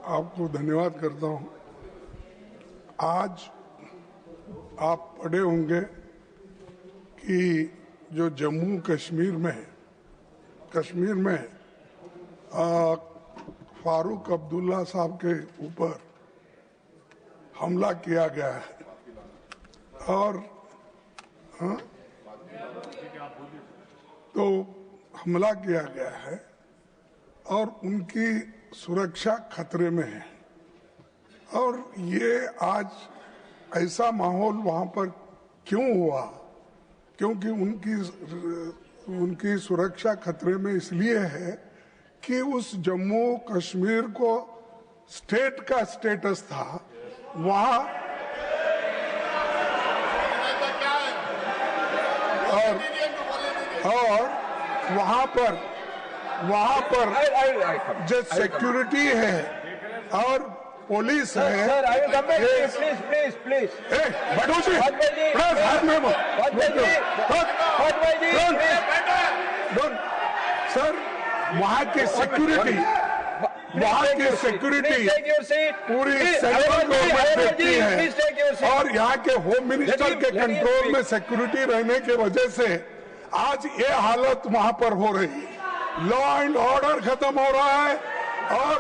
आपको धन्यवाद करता हूं। आज आप पढ़े होंगे कि जो जम्मू कश्मीर में फारूक अब्दुल्ला साहब के ऊपर हमला किया गया है और तो हमला किया गया है और उनकी सुरक्षा खतरे में है। और ये आज ऐसा माहौल वहां पर क्यों हुआ? क्योंकि उनकी सुरक्षा खतरे में इसलिए है कि उस जम्मू कश्मीर को स्टेट का स्टेटस था वहां और वहां पर जो सिक्योरिटी है और पुलिस है। सर, वहाँ की सिक्योरिटी पूरी सेंट्रल गवर्नमेंट देखती है और यहाँ के होम मिनिस्टर के कंट्रोल में सिक्योरिटी रहने की वजह से आज ये हालत वहाँ पर हो रही है। लॉ एंड ऑर्डर खत्म हो रहा है और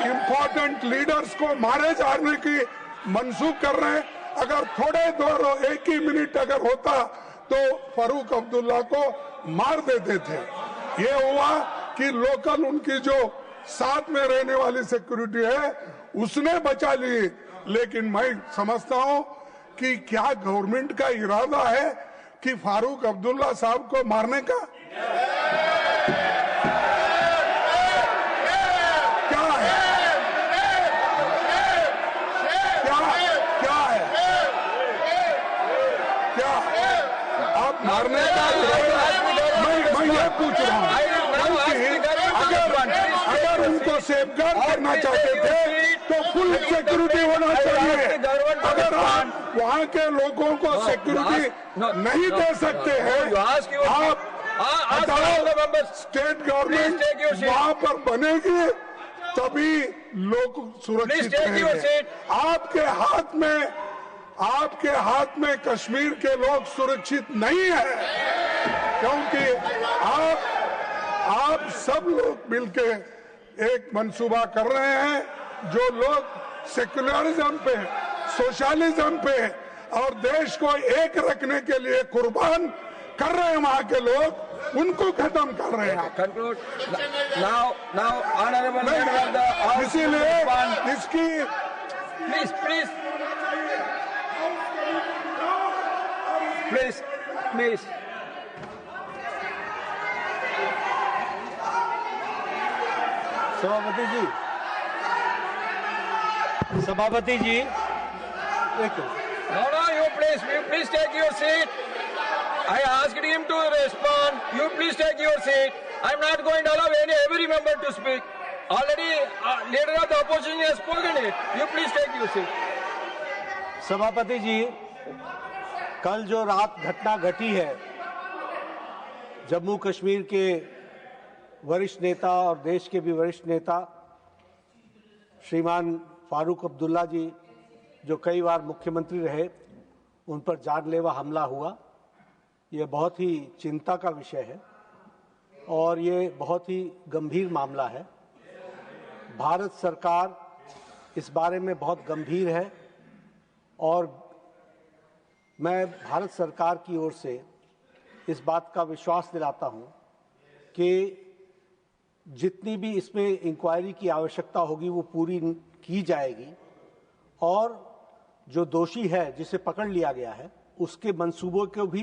इम्पोर्टेंट लीडर्स को मारे जाने की मंसूख कर रहे हैं। अगर थोड़े देर एक ही मिनट अगर होता तो फारूक अब्दुल्ला को मार देते थे। ये हुआ कि लोकल उनकी जो साथ में रहने वाली सिक्योरिटी है उसने बचा ली। लेकिन मैं समझता हूं कि क्या गवर्नमेंट का इरादा है कि फारूक अब्दुल्ला साहब को मारने का? मारने का मैं ये पूछ रहा हूँ अगर उनको सेफगार्ड करना चाहते थे तो फुल सिक्योरिटी होना चाहिए। अगर आप वहाँ के लोगों को सिक्योरिटी नहीं दे सकते हैं, आप स्टेट गवर्नमेंट वहाँ पर बनेगी तभी लोग सुरक्षित रहेंगे। आपके हाथ में कश्मीर के लोग सुरक्षित नहीं है क्योंकि आप सब लोग मिलके एक मंसूबा कर रहे हैं। जो लोग सेक्युलरिज्म पे, सोशलिज्म पे और देश को एक रखने के लिए कुर्बान कर रहे हैं, वहां के लोग उनको खत्म कर रहे हैं। इसीलिए इसकी Please. सभापति जी, No, you please take your seat. I asked him to respond. You please take your seat. I'm not going to allow every member to speak. Already, leader of the opposition has spoken it. You please take your seat. सभापति जी, कल जो रात घटना घटी है, जम्मू कश्मीर के वरिष्ठ नेता और देश के भी वरिष्ठ नेता श्रीमान फारूक अब्दुल्ला जी जो कई बार मुख्यमंत्री रहे, उन पर जानलेवा हमला हुआ। ये बहुत ही चिंता का विषय है और ये बहुत ही गंभीर मामला है। भारत सरकार इस बारे में बहुत गंभीर है और मैं भारत सरकार की ओर से इस बात का विश्वास दिलाता हूं कि जितनी भी इसमें इंक्वायरी की आवश्यकता होगी वो पूरी की जाएगी और जो दोषी है जिसे पकड़ लिया गया है उसके मंसूबों को भी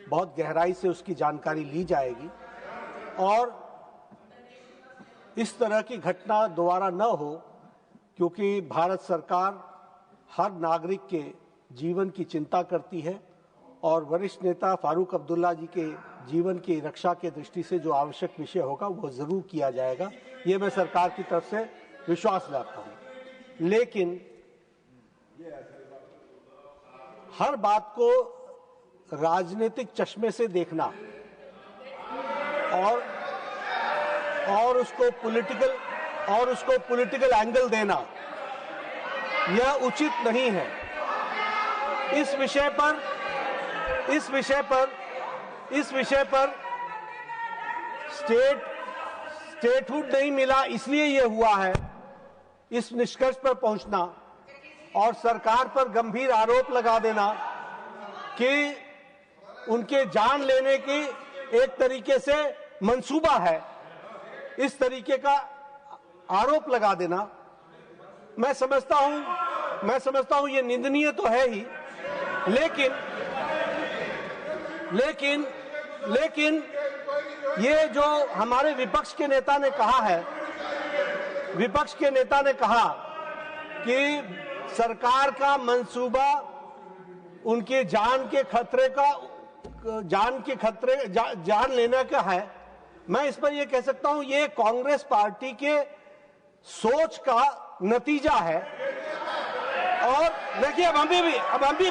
बहुत गहराई से उसकी जानकारी ली जाएगी और इस तरह की घटना दोबारा न हो, क्योंकि भारत सरकार हर नागरिक के जीवन की चिंता करती है और वरिष्ठ नेता फारूक अब्दुल्ला जी के जीवन की रक्षा के दृष्टि से जो आवश्यक विषय होगा वो जरूर किया जाएगा। ये मैं सरकार की तरफ से विश्वास दिलाता हूं। लेकिन हर बात को राजनीतिक चश्मे से देखना और उसको और उसको पॉलिटिकल एंगल देना यह उचित नहीं है। इस विषय पर स्टेटहुड नहीं मिला, इसलिए यह हुआ है। इस निष्कर्ष पर पहुंचना और सरकार पर गंभीर आरोप लगा देना कि उनके जान लेने की एक तरीके से मंसूबा है, इस तरीके का आरोप लगा देना, मैं समझता हूं ये निंदनीय तो है ही, लेकिन ये जो हमारे विपक्ष के नेता ने कहा कि सरकार का मंसूबा उनके जान लेने का है, मैं इस पर यह कह सकता हूं ये कांग्रेस पार्टी के सोच का नतीजा है। और देखिए अब हम भी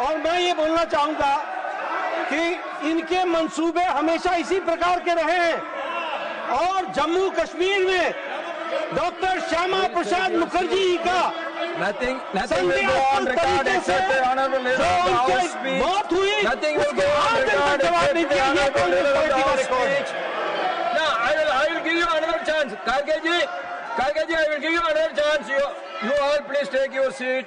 और मैं ये बोलना चाहूंगा कि इनके मंसूबे हमेशा इसी प्रकार के रहे हैं और जम्मू कश्मीर में डॉक्टर श्यामा प्रसाद मुखर्जी का Nothing will go on record except the honorable leader of the House speech. Nothing will go on record except the honorable leader of the House speech. No, I will give you another chance. Karge ji, I will give you another chance. You all please take your seat.